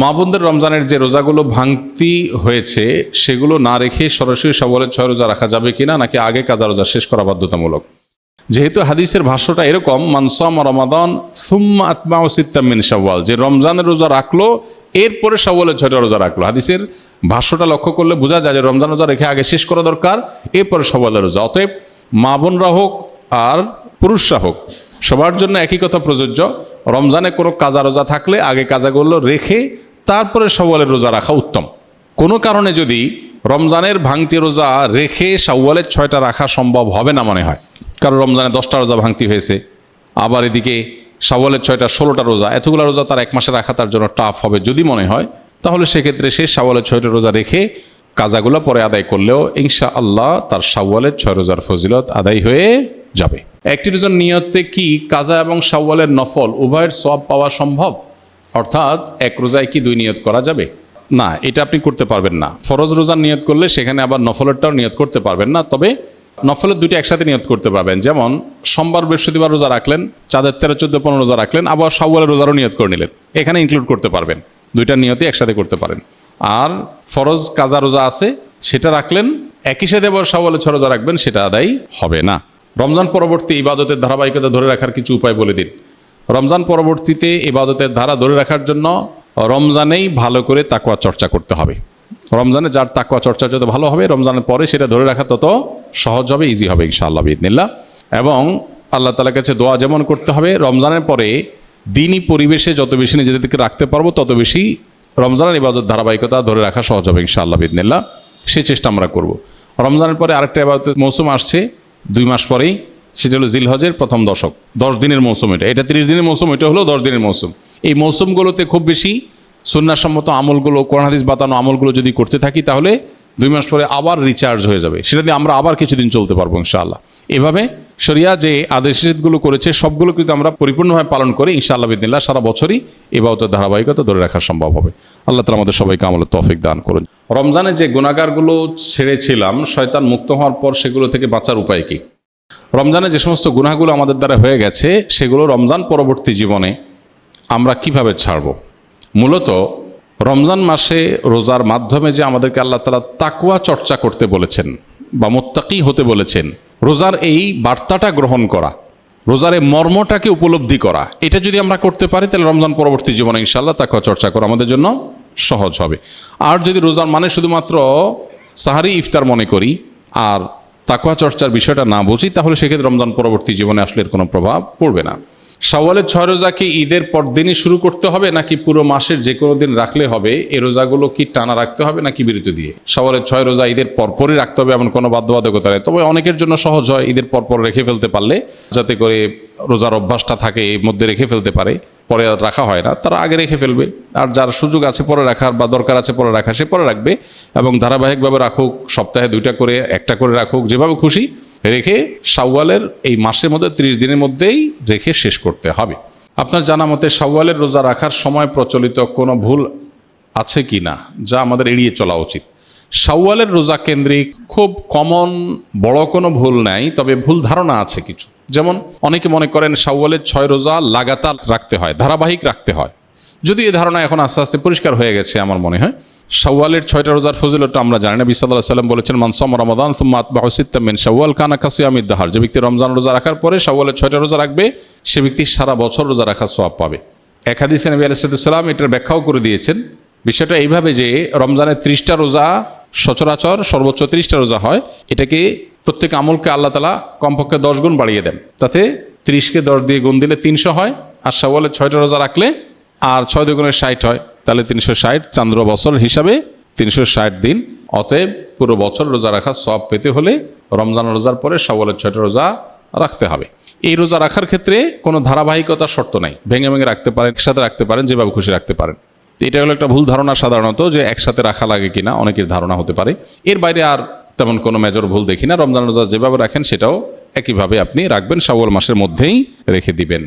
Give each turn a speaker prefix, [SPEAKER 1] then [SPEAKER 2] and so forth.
[SPEAKER 1] মা বোনদের রমজানের যে রোজাগুলো ভাঙতি হয়েছে সেগুলো না রেখে সরাসরি শাওয়ালের 6 রোজা রাখা যাবে কিনা, নাকি আগে কাজা রোজা শেষ করা বাধ্যতামূলক? যেহেতু হাদিসের ভাষ্যটা এরকম, মান সামা রমাদান সুম্মা আতবাউ সিত্তাম মিন শাওয়াল, যে রমজানের রোজা রাখলো এরপরে শাওয়ালের 6টা রোজা রাখলো। হাদিসের ভাষ্যটা লক্ষ্য করলে বোঝা যায় যে রমজান রোজা রেখে আগে শেষ করা দরকার, এরপরে শাওয়ালের রোজা। অতএব মা বোনরা হোক আর পুরুষরা হোক সবার জন্য একই কথা প্রযোজ্য। রমজানে কোনো কাজা রোজা থাকলে আগে কাজাগুলো রেখে তারপরে শাওয়ালের রোজা রাখা উত্তম। কোনো কারণে যদি রমজানের ভাঙতি রোজা রেখে শাওয়ালের 6টা রাখা সম্ভব হবে না মনে হয়, কারণ রমজানে 10টা রোজা ভাঙতি হয়েছে, আবার এদিকে শাওয়ালের 6টা 16টা রোজা, এতগুলো রোজা তার এক মাসে রাখা তার জন্য টাফ হবে যদি মনে হয়, তাহলে সেক্ষেত্রে সে শাওয়ালের 6টা রোজা রেখে কাজাগুলো পরে আদায় করলেও ইনশাআল্লাহ তার শাওয়ালের 6 রোজার ফজিলত আদায় হয়ে যাবে। একটি রোজার নিয়তে কি কাজা এবং শাওয়ালের নফল উভয়ের সওয়াব পাওয়া সম্ভব? অর্থাৎ এক রোজায় কি 2 নিয়ত করা যাবে? না, এটা আপনি করতে পারবেন না। ফরজ রোজার নিয়ত করলে সেখানে আবার নফলেরটাও নিয়ত করতে পারবেন না, তবে নফলের 2টি একসাথে নিয়ত করতে পারবেন। যেমন সোমবার বৃহস্পতিবার রোজা রাখলেন, চাঁদের 13, 14, 15 রোজা রাখলেন, আবার শাওয়ালের রোজারও নিয়ত করে নিলেন, এখানে ইনক্লুড করতে পারবেন, 2টা নিয়তই একসাথে করতে পারেন। আর ফরজ কাজা রোজা আছে সেটা রাখলেন, একই সাথে আবার শাওয়ালের 6 রোজা রাখবেন, সেটা আদায় হবে না। রমজান পরবর্তী ইবাদতের ধারাবাহিকতা ধরে রাখার কিছু উপায় বলে দিন। রমজান পরবর্তীতে ইবাদতের ধারা ধরে রাখার জন্য রমজানেই ভালো করে তাকওয়া চর্চা করতে হবে। রমজানে যার তাকওয়া চর্চা যত ভালো হবে, রমজানের পরে সেটা ধরে রাখা তত সহজ হবে, ইজি হবে ইনশাআল্লাহ বিইذনিল্লাহ। এবং আল্লাহ তাআলার কাছে দোয়া যেমন করতে হবে, রমজানের পরে দিনই পরিবেশে যত বেশি নিজেদেরকে রাখতে পারবো তত বেশি রমজানের ইবাদত ধারাবাহিকতা ধরে রাখা সহজ হবে ইনশাআল্লাহ বিইذনিল্লাহ। সেই চেষ্টা আমরা করব। রমজানের পরে আরেকটা ইবাদতের মৌসুম আসছে 2 মাস পরেই, সেটা হলো জিলহজের প্রথম দশক, 10 দিনের মৌসুম। এটা 30 দিনের মৌসুম, এটা হলো 10 দিনের মৌসুম। এই মৌসুমগুলোতে খুব বেশি সুন্নাহসম্মত আমলগুলো, কোরআন হাদিস বাতানো আমলগুলো যদি করতে থাকি তাহলে 2 মাস পরে আবার রিচার্জ হয়ে যাবে, সেটা দিয়ে আমরা আবার কিছুদিন চলতে পারবো ইনশাআল্লাহ। এভাবে শরিয়া যে আদেশগুলো করেছে সবগুলো কিন্তু আমরা পরিপূর্ণভাবে পালন করে ইনশাআল্লাহ বিইذনিল্লাহ সারা বছরই ইবাদতের ধারাবাহিকতা ধরে রাখা সম্ভব হবে। আল্লাহ তাআলা আমাদের সবাইকে আমলের তৌফিক দান করুন। রমজানে যে গুনাহগারগুলো ছেড়েছিলাম শয়তান মুক্ত হওয়ার পর সেগুলো থেকে বাঁচার উপায় কি? রমজানে যে সমস্ত গুনাহগুলো আমাদের দ্বারা হয়ে গেছে সেগুলো রমজান পরবর্তী জীবনে আমরা কিভাবে ছাড়ব? মূলত রমজান মাসে রোজার মাধ্যমে যে আমাদেরকে আল্লাহ তাআলা তাকওয়া চর্চা করতে বলেছেন বা মুত্তাকি হতে বলেছেন, রোজার এই বার্তাটা গ্রহণ করা, রোজার এই মর্মটাকে উপলব্ধি করা, এটা যদি আমরা করতে পারি তাহলে রমজান পরবর্তী জীবনে ইনশাআল্লাহ তাকওয়া চর্চা করা আমাদের জন্য সহজ হবে। আর যদি রোজার মানে শুধুমাত্র সাহারি ইফতার মনে করি আর তাকওয়া চর্চার বিষয়টা না বুঝি, তাহলে সেক্ষেত্রে রমজান পরবর্তী জীবনে আসলে এর কোনো প্রভাব পড়বে না। শাওয়ালের 6 রোজা কি ঈদের পর দিনই শুরু করতে হবে, নাকি পুরো মাসের যে কোনো দিন রাখলে হবে? এই রোজাগুলো কি টানা রাখতে হবে নাকি বিরতি দিয়ে? শাওয়ালের 6 রোজা ঈদের পরপরই রাখতে হবে এমন কোনো বাধ্যবাধকতা নেই, তবে অনেকের জন্য সহজ হয় ঈদের পরপর রেখে ফেলতে পারলে, যাতে করে রোজার অভ্যাসটা থাকে, এর মধ্যে রেখে ফেলতে পারে, পরে আর রাখা হয় না, তারা আগে রেখে ফেলবে। আর যার সুযোগ আছে পরে রাখার বা দরকার আছে পরে রাখা, সে পরে রাখবে এবং ধারাবাহিকভাবে রাখুক, সপ্তাহে 2টা করে 1টা করে রাখুক, যেভাবে খুশি রেখে শাওয়ালের এই মাসের মধ্যে 30 দিনের মধ্যেই রেখে শেষ করতে হবে। আপনার জানা মতে শাওয়ালের রোজা রাখার সময় প্রচলিত কোনো ভুল আছে কি না যা আমাদের এড়িয়ে চলা উচিত? শাওয়ালের রোজা কেন্দ্রিক খুব কমন বড় কোনো ভুল নাই, তবে ভুল ধারণা আছে কিছু। যেমন অনেকে মনে করেন শাওয়ালের 6 রোজা লাগাতার রাখতে হয়, ধারাবাহিক রাখতে হয়। যদি এই ধারণা এখন আস্তে আস্তে পরিষ্কার হয়ে গেছে আমার মনে হয়। শাওয়ালের 6টা রোজার ফজিলতটা আমরা জানি। নবী সাল্লাল্লাহু আলাইহি ওয়াসাল্লাম বলেছেন, মান সামা রমাদান সুম্মা আতবাহু সিত্তাম মিন শাওয়াল কানা কাসিয়ামিদ দাহর। যে ব্যক্তি রমজান রোজা রাখার পরে শাওয়ালের 6টা রোজা রাখবে সে ব্যক্তি সারা বছর রোজা রাখার সওয়াব পাবে। এক হাদিসে নবী আলাইহিস সালাম এটার ব্যাখ্যাও করে দিয়েছেন। বিষয়টা এইভাবে যে রমজানের 30টা রোজা সচরাচর সর্বোচ্চ 30টা রোজা হয়, এটাকে প্রত্যেক আমলকে আল্লাহ তাআলা কমপক্ষে 10 গুণ বাড়িয়ে দেন, তাতে 30কে 10 দিয়ে গুণ দিলে 300 হয়। আর শাওয়ালের 6টা রোজা রাখলে আর 6 দুগুণে 60 হয়, তাহলে 360, চান্দ্র বছর হিসাবে 360 দিন। অতএব পুরো বছর রোজা রাখার সওয়াব পেতে হলে রমজান রোজার পরে শাওয়ালের 6টা রোজা রাখতে হবে। এই রোজা রাখার ক্ষেত্রে কোনো ধারাবাহিকতার শর্ত নাই, ভেঙে ভেঙে রাখতে পারেন, একসাথে রাখতে পারেন, যেভাবে খুশি রাখতে পারেন। এটা হলো একটা ভুল ধারণা সাধারণত, যে একসাথে রাখা লাগে কিনা অনেকের ধারণা হতে পারে। এর বাইরে আর তেমন কোনো মেজর ভুল দেখি না। রমজান রোজা যেভাবে রাখেন সেটাও একইভাবে আপনি রাখবেন, শাওয়াল মাসের মধ্যেই রেখে দিবেন।